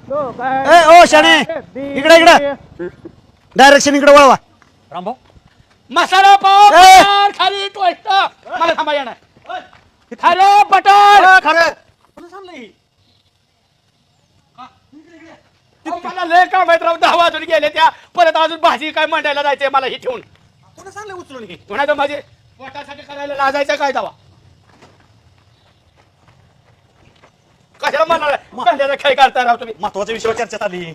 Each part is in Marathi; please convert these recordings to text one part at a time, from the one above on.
ओ शाणे इकडे इकडे डायरेक्शन इकडे वळवा. रामभाऊ मसाला पाव खाली टोस्ट मला थांबा येणार खालो बटर खरं मला लय काम आहेत राव 10 वाजून गेले त्या परत अजून भाजी काय मांडायला जायचंय मला हे ठेवून कोणी सांगले उचलून घे कोणाचं माझे पोटासाठी करायला लाजायचं काय दावा कशाला मला कांद्याचा खेळ काढता राव तुम्ही महत्वाच्या विषयावर चर्चा चालली.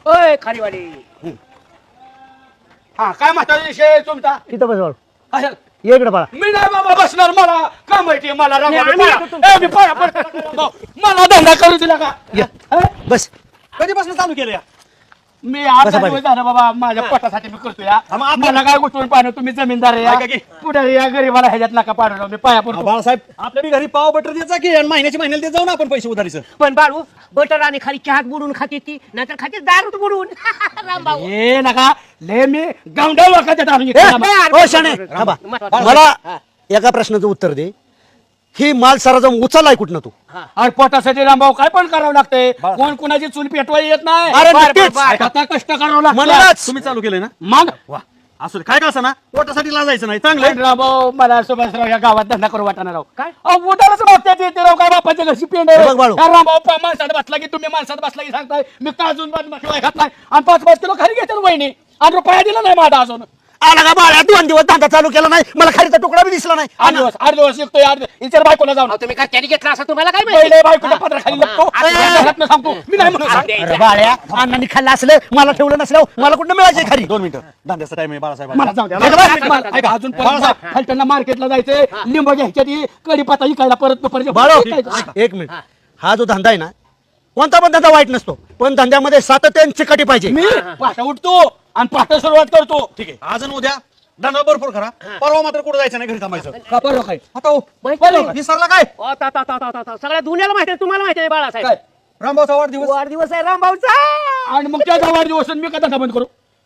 ओय खालीवाली हा काय महत्वाचा विषय तुमचा तिथं बस बाळू. कशाला? ये इकडे बाळा. मी नाही बाबा बसणार मला काय माहिती मला राव नाही, मला धंदा करू दिला का ये. बस कधीपासून चालू केलं या मी आता बसा दिवस झालं बाबा माझ्या पोटासाठी मी करतो या मग आता- मला काय गुंतवून पाहणं तुम्ही जमीनदार आहे ऐका या की. पुढे या गरीबाला ह्याच्यात नका पाडू मी पाया पडतो बाळासाहेब आपल्या बी घरी पाव बटर द्यायचा की आणि महिन्याला देत जाऊ ना आपण पैसे उधारीचं. पण बाळू बटर आणि खाली चहात बुडून खाते ती नाहीतर खाते दारूत बुडून रामभाऊ हे नका ले मी गावंडा लोकांच्या ओ शाणे थांबा. मला एका प्रश्नाचं उत्तर दे. ही माल सारा जाऊन उचललाय कुठनं तू? अरे पोटासाठी रामभाऊ काय पण करावं लागतंय कोण कोणाची चूल पेटवायला येत नाही अरे बार, नक्कीच. बार, बार. आता कष्ट करावं लागतं म्हणूनच तुम्ही चालू केलंय ना मग वा असू दे काय का असं ना पोटासाठी लाजायचं नाही चांगलं आहे. रामभाऊ मला सुभाषराव या गावात धंदा करू वाटणार राव काय उठायलाच मागतात येते राव काय बापाच्या घरची पेंड हे बघ बाळू. रामभाऊ माणसात बसला की तुम्ही माणसात बसला की सांगताय मी काजून बाजू घात नाही आणि 5-5 किलो खरी घेतात वहिनी आणि रुपया दिला नाही माझा अजून आला का बाळा 2 दिवस धंदा चालू केला नाही मला खारीचा तुकडा बी दिसला नाही. 8 दिवस शिकतोय इतर बायकोला जाऊन तुम्ही काय त्याने घेतला असं तुम्हाला काय माहिती पहिले बायकोच्या पत्राखाली लपतो घरातनं सांगतो मी नाही म्हणून सांग. अरे बाळ्या अण्णांनी खाल्लं असलं मला ठेवलं नसलं मला कुठं मिळायचे खारी. 2 मिनिटं धंद्याचा टाइम आहे बाळासाहेब. मला जाऊ द्या ऐका, ऐका, अजून खालट्यांना मार्केटला जायचंय लिंब घ्यायच्या ती कढीपत्ता विकायला परत बाळो एक मिनिट हा जो धंदा आहे ना कोणता पण धंदा वाईट नसतो पण धंद्यामध्ये सातत्याने चिकाटी पाहिजे. मी पाठा उठतो आणि पाठा सुरुवात करतो ठीक आहे आज आणि उद्या धंदा भरपूर करा परवा मात्र कुठं जायचं नाही घरी थांबायचं. का बरं काय आता हो, विसरला काय सगळ्या दुनियाला माहिती आहे तुम्हाला माहिती आहे बाळासाहेब काय? रामभाऊचा वाढदिवस वाढदिवस आहे रामभाऊचा आणि मग त्याचा वाढदिवस मी का धंदा बंद करू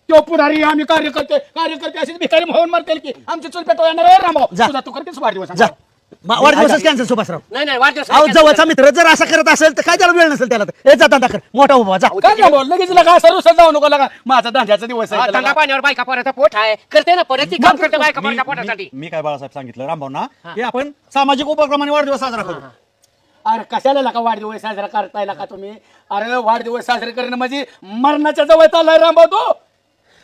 तो पुढारी आम्ही कार्यकर्ते असेच भिकारी म्हणून मारतील की आमची चूल पेटवा येणार आहे रामभाऊ जा. तुझा तू करतेस वाढदिवस जा वाढदिवसच कॅन्सल सुभाषराव. नाही वाढदिवस अहो जवळचा मित्र जर असं करत असेल तर काय त्याला वेळ नसेल त्याला तर हे जा धंदा कर मोठा उभा जा. काय रामभाऊ लगेच लगा सर्व जाऊ नको लगा माझा धंद्याचा दिवस आहे थंडा पाण्यावर बायका पोराचा पोट आहे करते ना परत ती काम करते बायका पोराच्या पोटासाठी मी काय बाळासाहेब सांगितलं रामभाऊना की आपण सामाजिक उपक्रमाने वाढदिवस साजरा करू. अरे कशाला लका वाढदिवस साजरा करताय का तुम्ही अरे वाढदिवस साजरा करणं म्हणजे मरणाच्या जवळ चाललाय रामभाऊ तो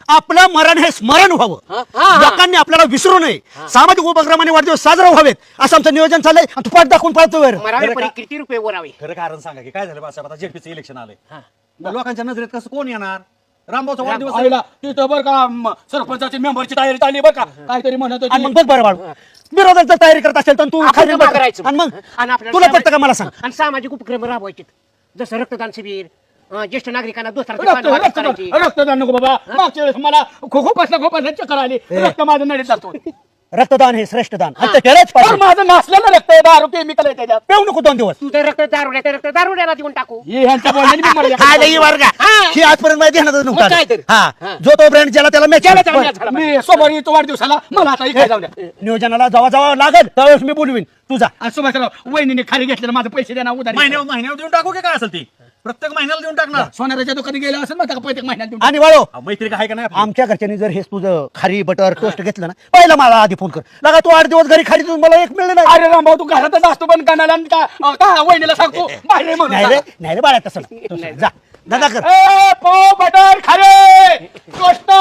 आपलं मरण हे स्मरण व्हावं लोकांनी आपल्याला विसरू नये सामाजिक उपक्रमाने वाढदिवस साजरा व्हावेत असं आमचं नियोजन चाललंय आणि तू पाठ दाखवून पळतो वर. मरावे पण किती रुपये वरावे खरं कारण सांगा की काय झालं बाळासाहेब आता जेपीचं इलेक्शन आलंय लोकांच्या नजरेत कसं कोण येणार रामभाऊचा वाढदिवस आहे. आईला तिथं बरं का सरपंचाची मेंबरची तयारी चालली बरं का काहीतरी म्हणत आणि मग होती बघ बरं बाळू विरोधात जर तयारी करत असेल तर तू आपण खाली जमा बघ. करायचं. आणि मग आणि आपल्याला तुला पटतं का मला सांग. आणि सामाजिक उपक्रम राबवायचे जसं रक्तदान शिबिर ज्येष्ठ नागरिकांना दुसरा रक्तदान नको बाबा मागच्या वेळेस मला खूपच चक्कर आली रक्त माझं नडीत जातो रक्तदान हे श्रेष्ठ दान आणि ते केलंच पण पाहिजे. माझं नासलेलं रक्त आहे दारू केमिकल आहे त्याच्यात पेऊ नको 2 दिवस. तुझं रक्त दारुड्याला देऊन टाकू हे ह्यांच्या बोलण्याने मी मर्यादा काय नाही वर्गा ही आजपर्यंत माहिती ध्यानातच मग काय तर? नव्हता. हा जो तो ब्रँड ज्याला त्याला मॅच मी सोमवारी येतो वाढदिवसाला मला आता इकडे जाऊ द्या नियोजनाला जेव्हा जेव्हा लागेल त्यावेळेस मी बोलवीन तुझा. आणि सुभाषराव वहिनीने खाली घेतलेलं माझं पैसे देणार उधारी महिन्यावर देऊन टाकू की काय असेल ती प्रत्येक महिन्याला देऊन टाकणार. सोनाराच्या दुकानी गेलं असेल ना प्रत्येक महिन्यात देऊन आणि वाळो मैत्री काय का नाही आपली? आमच्या घरच्यांनी जर हे तुझं खारी बटर टोस्ट घेतलं ना पहिला मला आधी फोन कर लगा तू 8 दिवस घरी खाली मला एक मिळलं नाही. अरे रामभाऊ तू घरातच असतो पण कानाला आणि का वहिनीला सांगतो बाहेर ये म्हणून नाही रे नाही रे बाळा तसं नाही. जा दादा कर. ए, पाव बटर खारे टोस्ट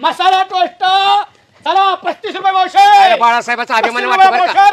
मसाला टोस्ट चला 35 रुपये मावशे बाळासाहेबाचा अभिमान वाटतो बरं का?